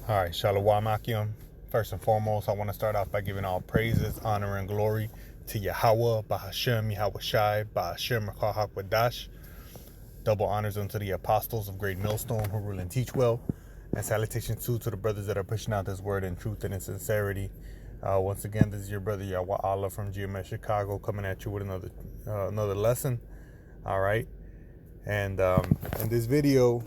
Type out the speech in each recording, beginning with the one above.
All right, Shalom Akim. First and foremost, I want to start off by giving all praises, honor, and glory to Yahweh, Bahashem, Yahweh Shai, Bahashem, Rakah Hakwadash. Double honors unto the apostles of Great Millstone who rule and teach well. And salutations too to the brothers that are pushing out this word in truth and in sincerity. Once again, this is your brother Yahweh Allah from GMS Chicago coming at you with another lesson. All right. And in this video,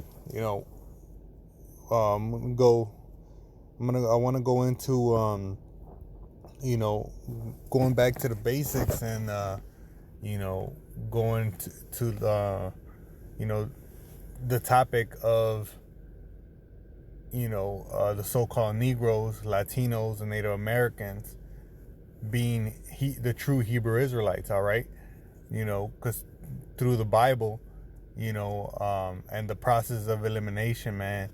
I want to go into going back to the basics and going to the topic of the so-called Negroes, Latinos, and Native Americans being the true Hebrew Israelites. All right, because through the Bible, and the process of elimination, man.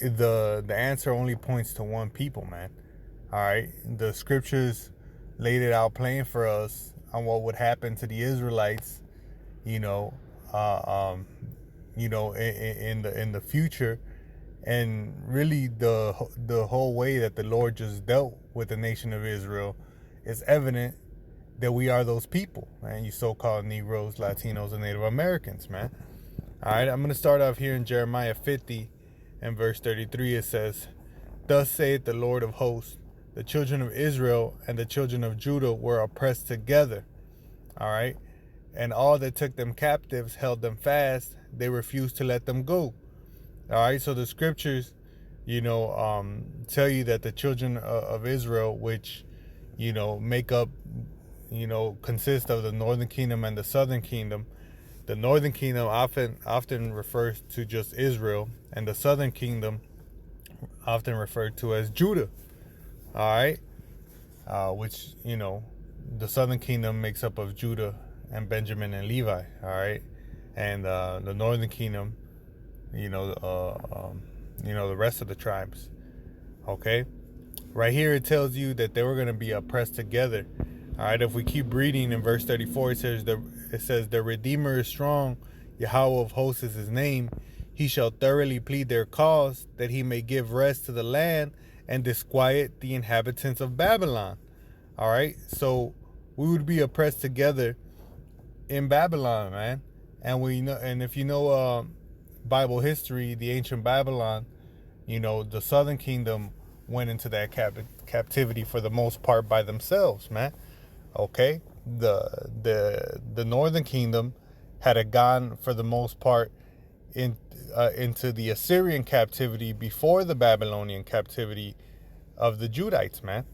The answer only points to one people, man. All right, the scriptures laid it out plain for us on what would happen to the Israelites, in the future, and really the whole way that the Lord just dealt with the nation of Israel is evident that we are those people, man. You so-called Negroes, Latinos, and Native Americans, man. All right, I'm going to start off here in Jeremiah 50 and verse 33. It says, "Thus saith the Lord of hosts, the children of Israel and the children of Judah were oppressed together." All right, and all that took them captives held them fast. They refused to let them go. All right, so the scriptures, tell you that the children of Israel, which, make up, consist of the northern kingdom and the southern kingdom. The northern kingdom often refers to just Israel, and the southern kingdom often referred to as Judah. All right, which the southern kingdom makes up of Judah and Benjamin and Levi. All right, and the northern kingdom, the rest of the tribes. Okay, right here it tells you that they were going to be oppressed together. All right, if we keep reading in verse 34, it says, "The Redeemer is strong, Yahweh of hosts is his name. He shall thoroughly plead their cause, that he may give rest to the land and disquiet the inhabitants of Babylon." All right, so we would be oppressed together in Babylon, man. And if you know Bible history, the ancient Babylon, the southern kingdom went into that captivity for the most part by themselves, man. Okay, the northern kingdom had gone for the most part into the Assyrian captivity before the Babylonian captivity of the Judites, man.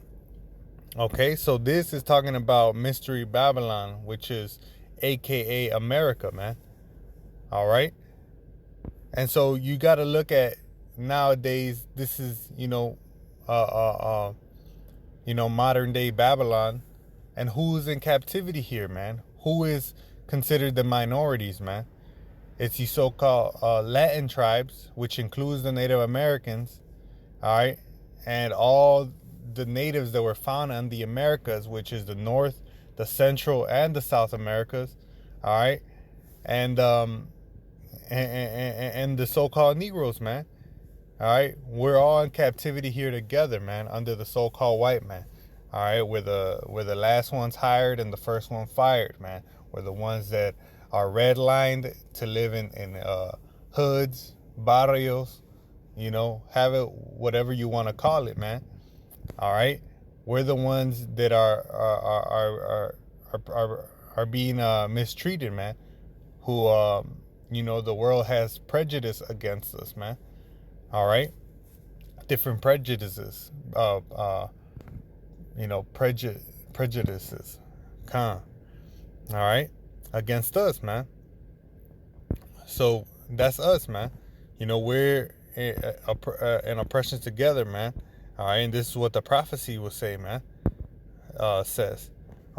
Okay, so this is talking about Mystery Babylon, which is AKA America, man. All right, and so you got to look at nowadays. This is modern day Babylon. And who's in captivity here, man? Who is considered the minorities, man? It's the so-called Latin tribes, which includes the Native Americans, all right? And all the natives that were found in the Americas, which is the North, the Central, and the South Americas, all right? And the so-called Negroes, man, all right? We're all in captivity here together, man, under the so-called white man. All right, we're the last ones hired and the first one fired, man. We're the ones that are redlined to live in hoods, barrios, have it whatever you want to call it, man. All right, we're the ones that are being mistreated, man. Who the world has prejudice against us, man. All right, different prejudices. Prejudices, all right, against us, man. So that's us, man. We're in oppression together, man. All right, and this is what the prophecy will say, man. Says,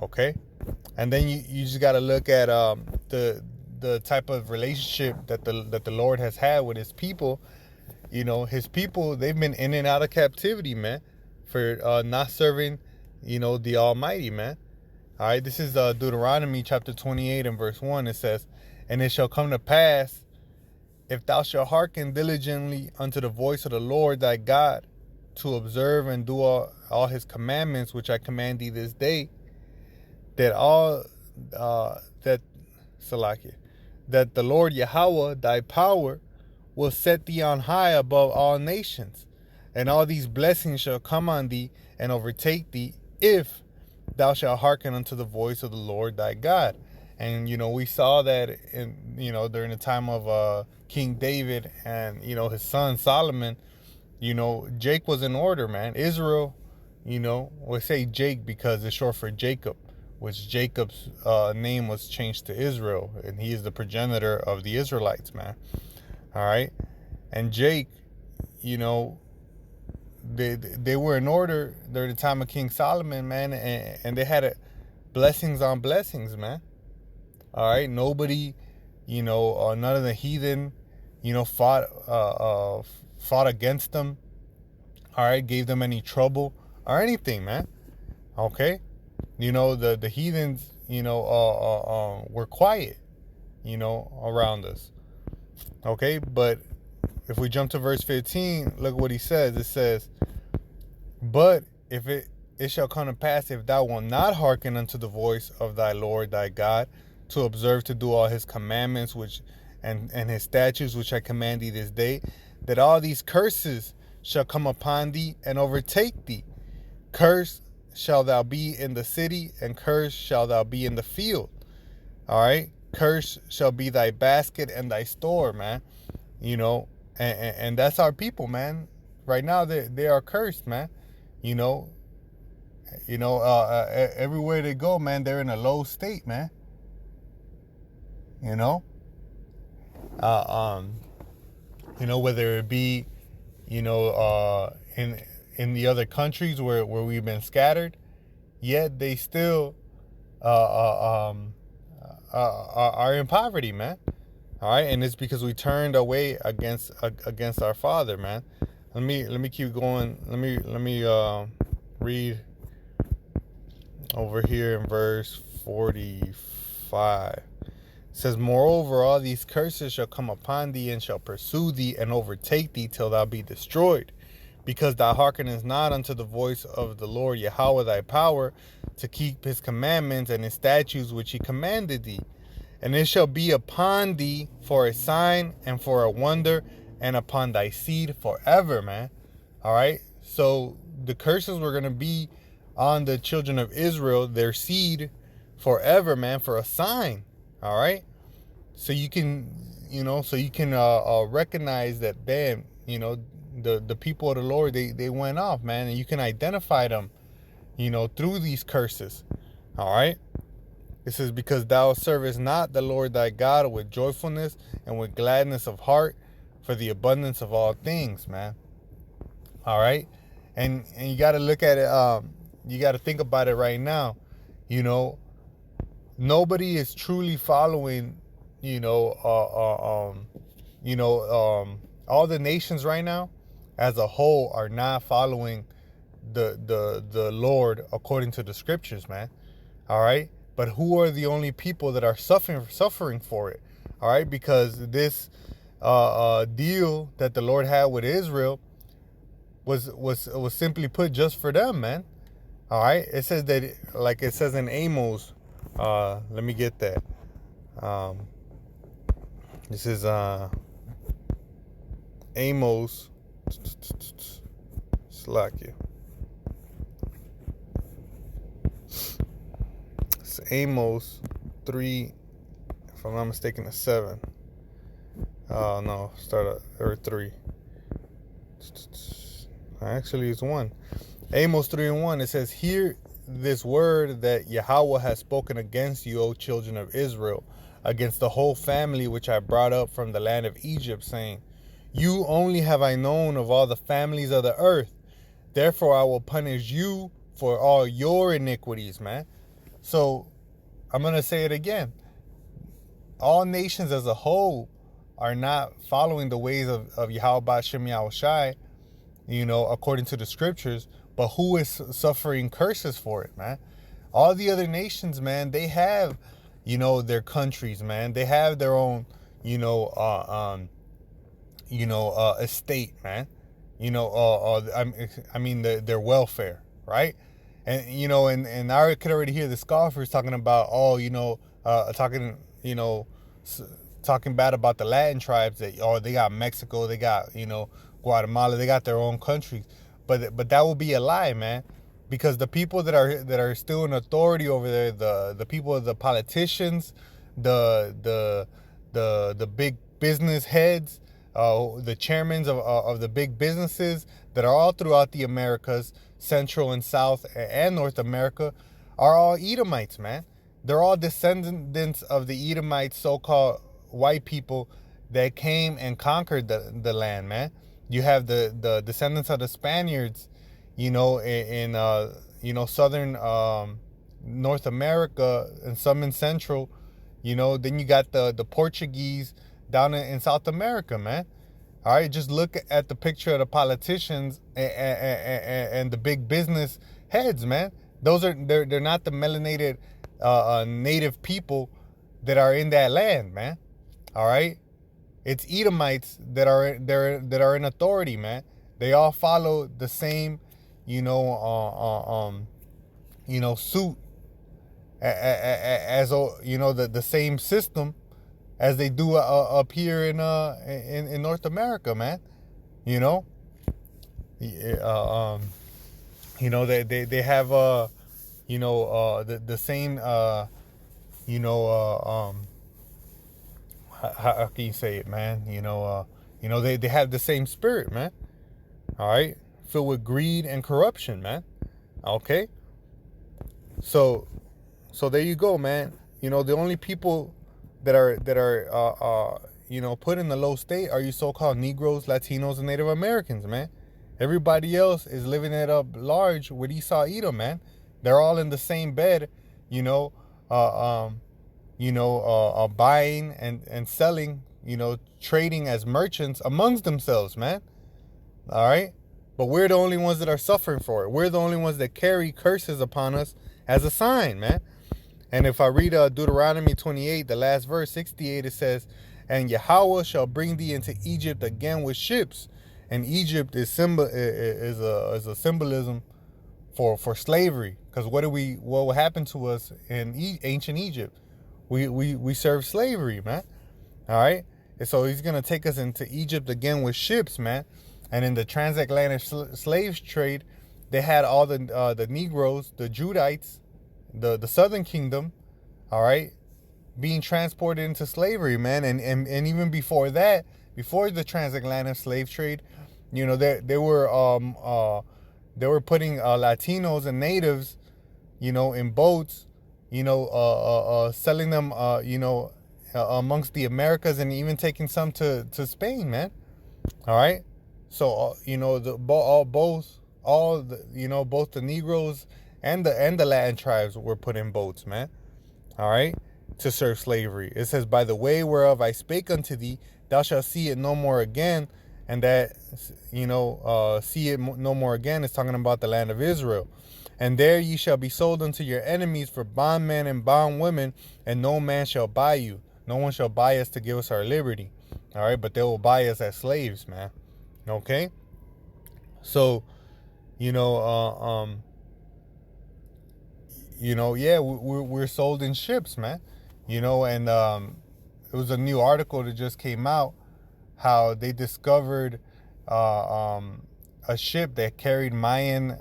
okay, and then you just got to look at the type of relationship that the Lord has had with His people. His people, they've been in and out of captivity, man, for not serving the Almighty, man. All right, this is Deuteronomy chapter 28 and verse 1. It says, "And it shall come to pass if thou shalt hearken diligently unto the voice of the Lord thy God, to observe and do all his commandments which I command thee this day, that that Salakia, that the Lord Yahweh thy power will set thee on high above all nations, and all these blessings shall come on thee and overtake thee, if thou shalt hearken unto the voice of the Lord thy God. And we saw that in during the time of King David and his son Solomon. Jake was in order, man. Israel, we say Jake because it's short for Jacob, which Jacob's name was changed to Israel, and he is the progenitor of the Israelites, man. All right, and Jake, they were in order during the time of King Solomon, man, and they had blessings on blessings, man. All right, nobody, none of the heathen, fought against them. All right, gave them any trouble or anything, man. Okay, the heathens, were quiet, around us. Okay, but if we jump to verse 15, look what he says. It says, but if it shall come to pass, if thou wilt not hearken unto the voice of thy Lord thy God, to observe to do all his commandments and his statutes which I command thee this day, that all these curses shall come upon thee and overtake thee. Cursed shall thou be in the city, and cursed shall thou be in the field. All right, cursed shall be thy basket and thy store, man. And that's our people, man. Right now they are cursed, man. Everywhere they go, man, they're in a low state, man. Whether it be, in the other countries where we've been scattered, yet they still are in poverty, man. All right, and it's because we turned away against our Father, man. Let me keep going. Let me read over here in verse 45. It says, moreover, all these curses shall come upon thee, and shall pursue thee, and overtake thee till thou be destroyed, because thou hearkenest not unto the voice of the Lord Yahweh thy power, to keep his commandments and his statutes which he commanded thee. And it shall be upon thee for a sign and for a wonder, and upon thy seed forever, man. All right, so the curses were going to be on the children of Israel, their seed, forever, man, for a sign. All right, so you can recognize that, bam, the people of the Lord, they went off, man, and you can identify them, through these curses. All right, it says, because thou servest not the Lord thy God with joyfulness and with gladness of heart, for the abundance of all things, man. All right, and you got to look at it. You got to think about it right now. Nobody is truly following, all the nations right now as a whole are not following the Lord according to the scriptures, man. All right, but who are the only people that are suffering for it? All right, because this deal that the Lord had with Israel was simply put just for them, man. All right, it says that, like it says in Amos. Let me get that. This is Amos. Slack you. It's Amos 3, if I'm not mistaken, it's 7. No, start at 3. Actually, it's 1. Amos 3:1. It says, hear this word that Yahweh has spoken against you, O children of Israel, against the whole family which I brought up from the land of Egypt, saying, you only have I known of all the families of the earth. Therefore I will punish you for all your iniquities, man. So I'm going to say it again. All nations as a whole are not following the ways of Yahweh B'Shem Yahushai, according to the scriptures. But who is suffering curses for it, man? All the other nations, man, they have, their countries, man. They have their own, estate, man. I mean their welfare, right? And and I could already hear the scoffers talking about, talking, talking bad about the Latin tribes, that they got Mexico, they got Guatemala, they got their own countries, but that will be a lie, man, because the people that are still in authority over there, the people, the politicians, the big business heads, the chairmen of the big businesses that are all throughout the Americas, Central and South and North America, are all Edomites, man. They're all descendants of the Edomites, so-called white people that came and conquered the land, man. You have the descendants of the Spaniards, in southern North America, and some in Central. Then you got the Portuguese down in South America, man. All right, just look at the picture of the politicians and the big business heads, man. They're not the melanated native people that are in that land, man. All right, it's Edomites that are in authority, man. They all follow the same, suit, as the same system as they do up here in North America, man. They have the same how can you say it, man? They have the same spirit, man. All right, filled with greed and corruption, man. Okay, so there you go, man. The only people that are put in the low state are you so-called Negroes, Latinos, and Native Americans, man. Everybody else is living it up large with Esau Edom, man. They're all in the same bed, buying and selling, trading as merchants amongst themselves, man. All right, but we're the only ones that are suffering for it. We're the only ones that carry curses upon us as a sign, man. And if I read Deuteronomy 28, the last verse, 68, it says, "And Yahweh shall bring thee into Egypt again with ships." And Egypt is a symbolism for slavery. Because what happened to us in ancient Egypt? We served slavery, man. All right, and so he's gonna take us into Egypt again with ships, man. And in the transatlantic slave trade, they had all the Negroes, the Judites, the southern kingdom, all right, being transported into slavery, man. And even before that, before the transatlantic slave trade, they were putting Latinos and natives, in boats, selling them, amongst the Americas, and even taking some to Spain, man. All right, so both the Negroes and the Latin tribes were put in boats, man. All right, to serve slavery. It says, "By the way whereof I spake unto thee, thou shalt see it no more again." And that, see it no more again is talking about the land of Israel. "And there ye shall be sold unto your enemies for bondmen and bondwomen, and no man shall buy you." No one shall buy us to give us our liberty. All right, but they will buy us as slaves, man. Okay, so we're sold in ships, man. And it was a new article that just came out, how they discovered a ship that carried Mayan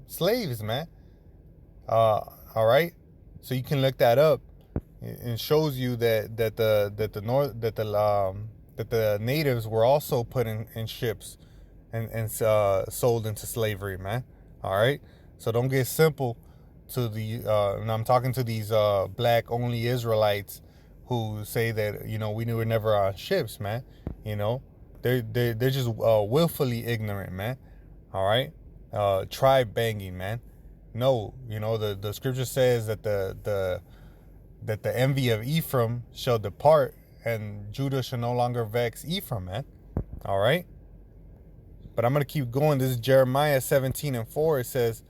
slaves, man. All right, so you can look that up. It shows you that the natives were also put in ships and sold into slavery, man. All right, so don't get simple to and I'm talking to these black only Israelites who say that we were never on ships, man. They're just willfully ignorant, man. All right, tribe banging, man. No, the scripture says that the envy of Ephraim shall depart, and Judah shall no longer vex Ephraim, man. All right, but I'm gonna keep going. This is Jeremiah 17:4. It says,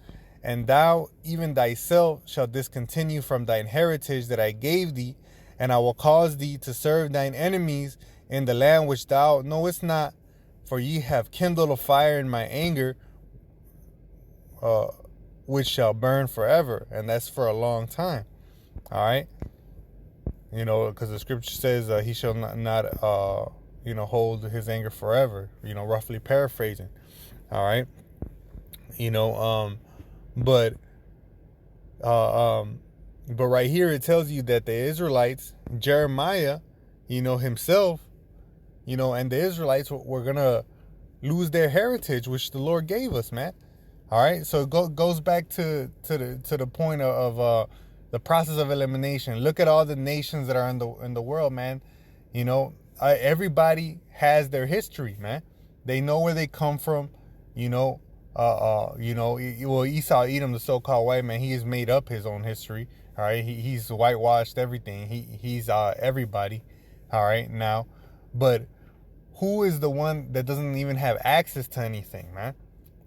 "And thou even thyself shalt discontinue from thine heritage that I gave thee, and I will cause thee to serve thine enemies, in the land which thou knowest not, for ye have kindled a fire in my anger, uh, which shall burn forever. And that's for a long time. All right. Because the scripture says he shall not hold his anger forever, roughly paraphrasing. All right. But right here it tells you that the Israelites, Jeremiah, himself, and the Israelites were going to lose their heritage, which the Lord gave us, man. All right. So it goes back to the point of the process of elimination. Look at all the nations that are in the world, man. Everybody has their history, man. They know where they come from. Esau, Edom, the so-called white man, he has made up his own history. All right, he's whitewashed everything. He's everybody. All right, now, but who is the one that doesn't even have access to anything, man?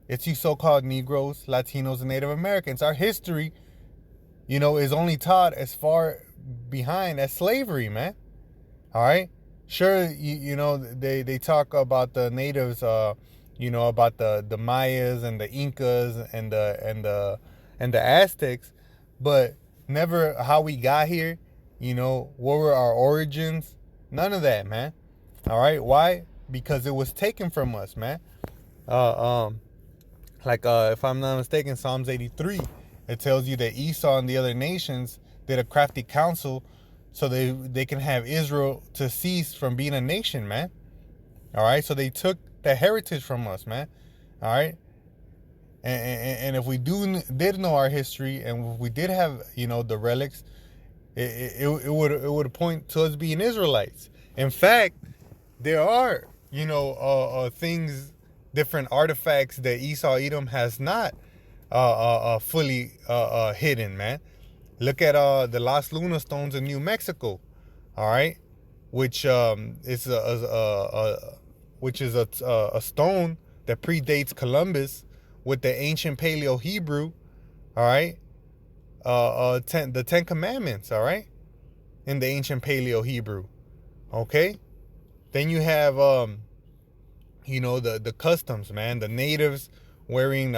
It's you so-called Negroes, Latinos, and Native Americans. Our history, is only taught as far behind as slavery, man. All right. Sure, they talk about the natives, about the Mayas and the Incas and the Aztecs, but never how we got here. What were our origins? None of that, man. All right. Why? Because it was taken from us, man. If I'm not mistaken, Psalms 83, it tells you that Esau and the other nations did a crafty counsel so they can have Israel to cease from being a nation, man. All right, so they took the heritage from us, man. All right, and if we did know our history, and if we did have the relics, it would point to us being Israelites. In fact, there are things, different artifacts that Esau Edom has not fully hidden, man. Look at the Las Lunas stones in New Mexico, all right, which is a stone that predates Columbus with the ancient Paleo Hebrew, all right, the Ten Commandments, all right, in the ancient Paleo Hebrew, okay. Then you have the customs, man, the natives wearing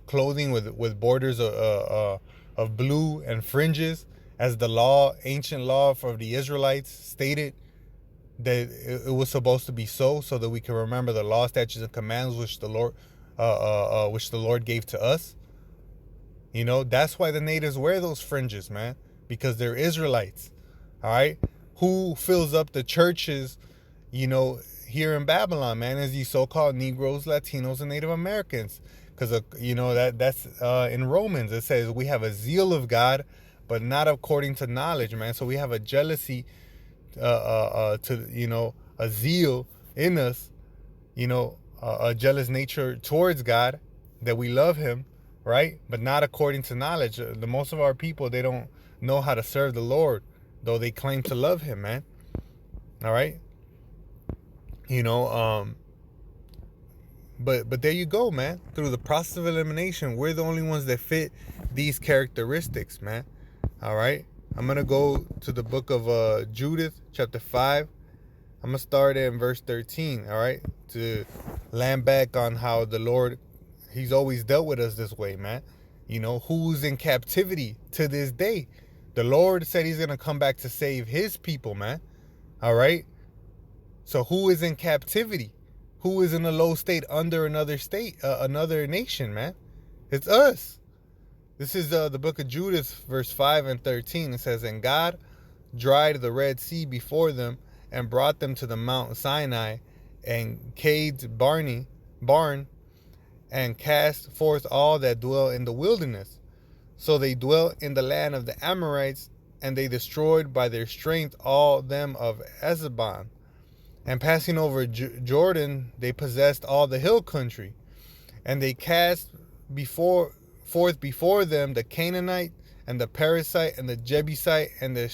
clothing with borders of blue and fringes, as the ancient law for the Israelites stated that it was supposed to be so that we can remember the law, statutes, and commands which the Lord gave to us. That's why the natives wear those fringes, man, because they're Israelites. All right, who fills up the churches, here in Babylon, man, is these so-called Negroes, Latinos, and Native Americans. Because that's in Romans, it says we have a zeal of God, but not according to knowledge, man. So we have a jealousy, a zeal in us, a jealous nature towards God, that we love Him, right? But not according to knowledge. The most of our people, they don't know how to serve the Lord, though they claim to love Him, man. All right. But there you go, man. Through the process of elimination, we're the only ones that fit these characteristics, man. All right. I'm going to go to the book of Judith, chapter 5. I'm going to start in verse 13, all right, to land back on how the Lord, He's always dealt with us this way, man. Who's in captivity to this day. The Lord said He's going to come back to save His people, man. All right. So who is in captivity? Who is in a low state under another state, another nation, man? It's us. This is the book of Judith, verse 5 and 13. It says, "And God dried the Red Sea before them and brought them to the Mount Sinai and Cade's barn and cast forth all that dwell in the wilderness. So they dwelt in the land of the Amorites, and they destroyed by their strength all them of Ezebon. And passing over Jordan, they possessed all the hill country. And they cast forth before them the Canaanite, and the Perizzite, and the Jebusite, and the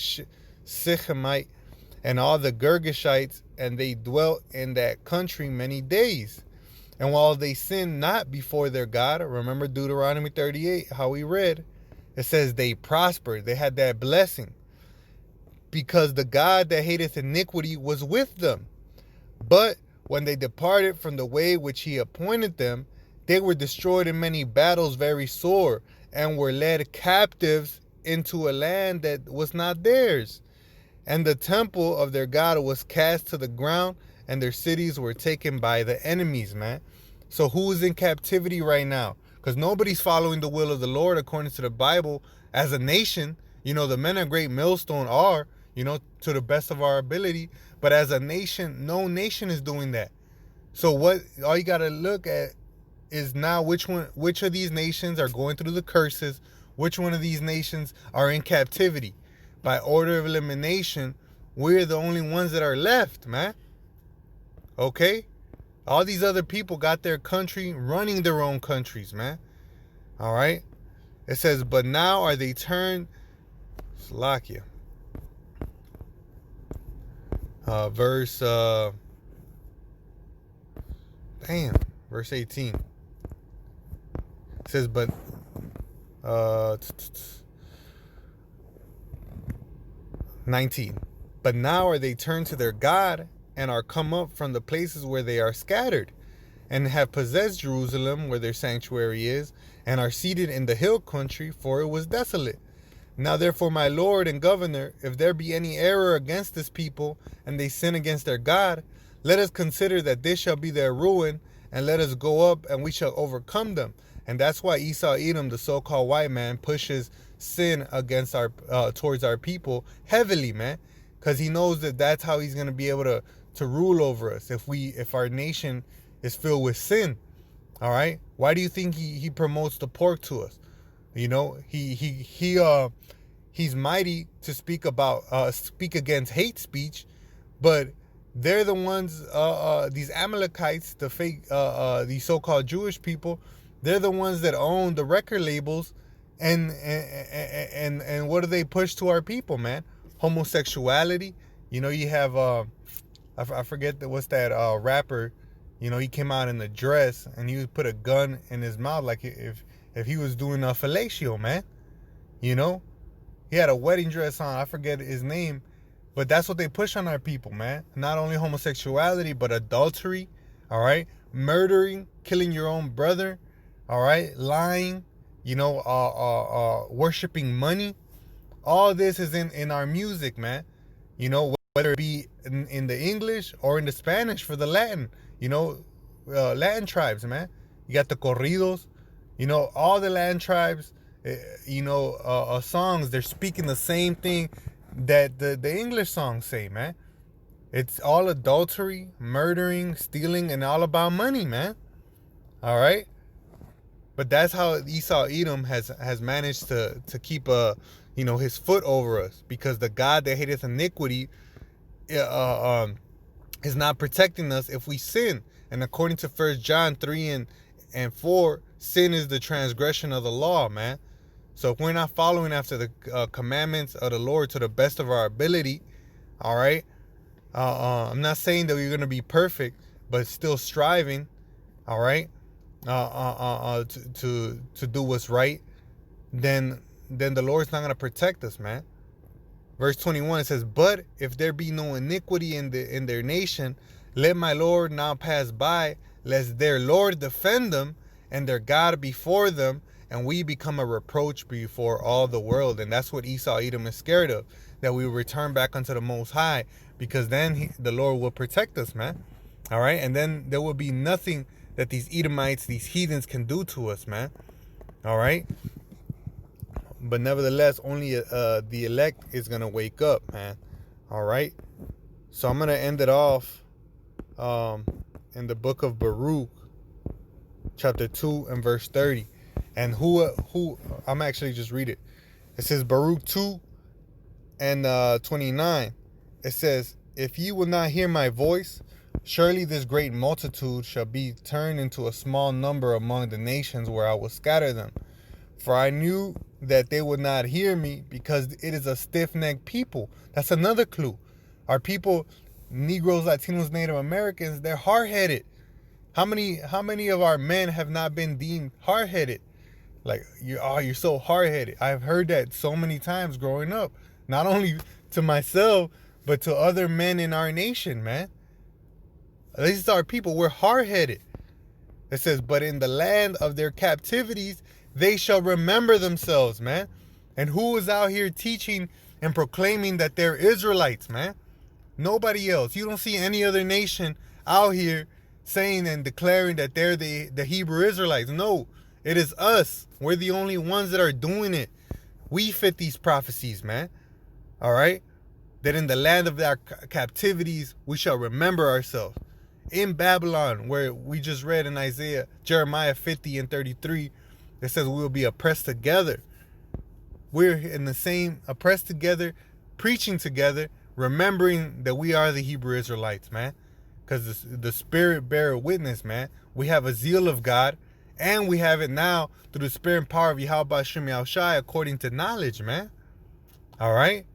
Sichemite, and all the Girgashites, and they dwelt in that country many days. And while they sinned not before their God," remember Deuteronomy 38, how we read, it says they prospered, they had that blessing, because the God that hateth iniquity was with them. But when they departed from the way which he appointed them, they were destroyed in many battles very sore, and were led captives into a land that was not theirs. And the temple of their God was cast to the ground, and their cities were taken by the enemies, man. So who is in captivity right now? Because nobody's following the will of the Lord according to the Bible as a nation. You know, the men of Great Millstone are, you know, to the best of our ability. But as a nation, no nation is doing that. So what all you got to look at is now which of these nations are going through the curses, which one of these nations are in captivity. By order of elimination, we're the only ones that are left, man. Okay? All these other people got their country running their own countries, man. All right? It says, but now are they turned, Slovakia. Verse 18. It says, but 19. But now are they turned to their God, and are come up from the places where they are scattered, and have possessed Jerusalem, where their sanctuary is, and are seated in the hill country, for it was desolate. Now therefore, my Lord and Governor, if there be any error against this people, and they sin against their God, let us consider that this shall be their ruin, and let us go up, and we shall overcome them. And that's why Esau Edom, the so-called white man, pushes sin against towards our people heavily, man, because he knows that that's how he's going to be able to rule over us if our nation is filled with sin. All right, why do you think he promotes the pork to us? You know, he's mighty to speak against hate speech, but they're the ones, these Amalekites, the fake these so-called Jewish people, they're the ones that own the record labels, and what do they push to our people, man? Homosexuality. You know, you have I forget what's that rapper. You know, he came out in a dress and he would put a gun in his mouth like if he was doing a fellatio, man. You know, he had a wedding dress on. I forget his name, but that's what they push on our people, man. Not only homosexuality, but adultery. All right, murdering, killing your own brother. All right, lying. You know, worshiping money. All this is in our music, man. You know, whether it be in the English or in the Spanish for the Latin. You know, Latin tribes, man. You got the corridos. You know, all the Latin tribes, you know, songs, they're speaking the same thing that the English songs say, man. It's all adultery, murdering, stealing, and all about money, man. All right? But that's how Esau Edom has managed to keep you know, his foot over us, because the God that hateth iniquity is not protecting us if we sin. And according to 1 John 3 and 4, sin is the transgression of the law, man. So if we're not following after the commandments of the Lord to the best of our ability, all right, I'm not saying that we're going to be perfect, but still striving, all right, to do what's right, then the Lord's not going to protect us, man. Verse 21, it says, but if there be no iniquity in their nation, let my Lord now pass by, lest their Lord defend them, and their God before them, and we become a reproach before all the world. And that's what Esau Edom is scared of, that we will return back unto the Most High, because then the Lord will protect us, man. All right, and then there will be nothing that these Edomites, these heathens, can do to us, man. All right. But nevertheless, only the elect is going to wake up, man. All right. So I'm going to end it off in the book of Baruch, chapter 2 and verse 30. And who I'm actually just read it. It says Baruch 2 and 29. It says, if ye will not hear my voice, surely this great multitude shall be turned into a small number among the nations where I will scatter them. For I knew that they would not hear me, because it is a stiff-necked people. That's another clue. Our people, Negroes, Latinos, Native Americans, they're hard-headed. How many of our men have not been deemed hard-headed? Like, you're so hard-headed. I've heard that so many times growing up. Not only to myself, but to other men in our nation, man. These are people. We're hard-headed. It says, but in the land of their captivities, they shall remember themselves, man. And who is out here teaching and proclaiming that they're Israelites, man? Nobody else. You don't see any other nation out here saying and declaring that they're the Hebrew Israelites. No, it is us. We're the only ones that are doing it. We fit these prophecies, man. All right? That in the land of our captivities, we shall remember ourselves. In Babylon, where we just read in Isaiah, Jeremiah 50 and 33, it says we will be oppressed together. We're in the same, oppressed together, preaching together, remembering that we are the Hebrew Israelites, man. Because the Spirit bear witness, man. We have a zeal of God, and we have it now through the Spirit and power of Yahweh Shem Yahushai according to knowledge, man. All right?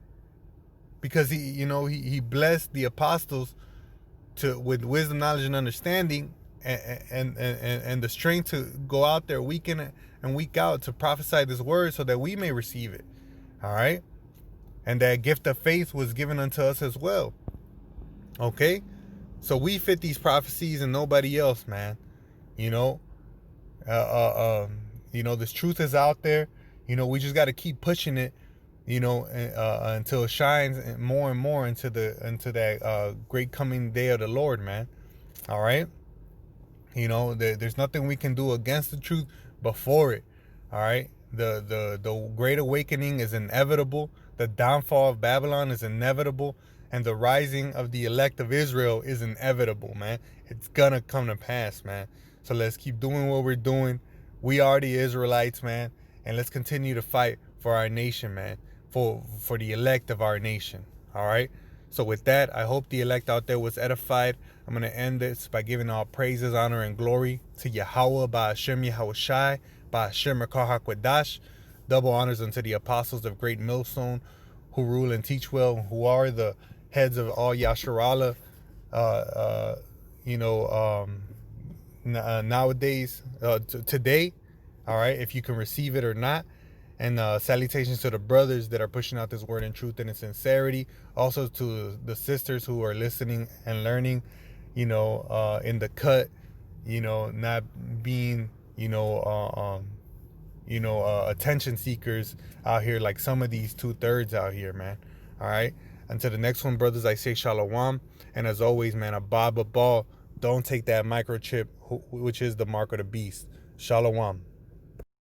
Because he blessed the apostles with wisdom, knowledge, and understanding, and the strength to go out there week in and week out to prophesy this word so that we may receive it. All right? And that gift of faith was given unto us as well. Okay? So we fit these prophecies and nobody else, man. This truth is out there. We just got to keep pushing it, until it shines more and more into that great coming day of the Lord, man. All right? There's nothing we can do against the truth before it. All right? The great awakening is inevitable. The downfall of Babylon is inevitable. And the rising of the elect of Israel is inevitable, man. It's gonna come to pass, man. So let's keep doing what we're doing. We are the Israelites, man. And let's continue to fight for our nation, man. For the elect of our nation. All right? So with that, I hope the elect out there was edified. I'm going to end this by giving all praises, honor, and glory to Yahweh, Ba'ashem Yahushai, Ba'ashem Rekah HaKodash. Double honors unto the apostles of Great Millstone who rule and teach well, who are the heads of all Yasharallah, nowadays, today, all right, if you can receive it or not. And salutations to the brothers that are pushing out this word in truth and in sincerity. Also to the sisters who are listening and learning, in the cut, not being, attention seekers out here like some of these 2/3 out here, man. All right. Until the next one, brothers, I say shalom. And as always, man, abba ball. Don't take that microchip, which is the mark of the beast. Shalom.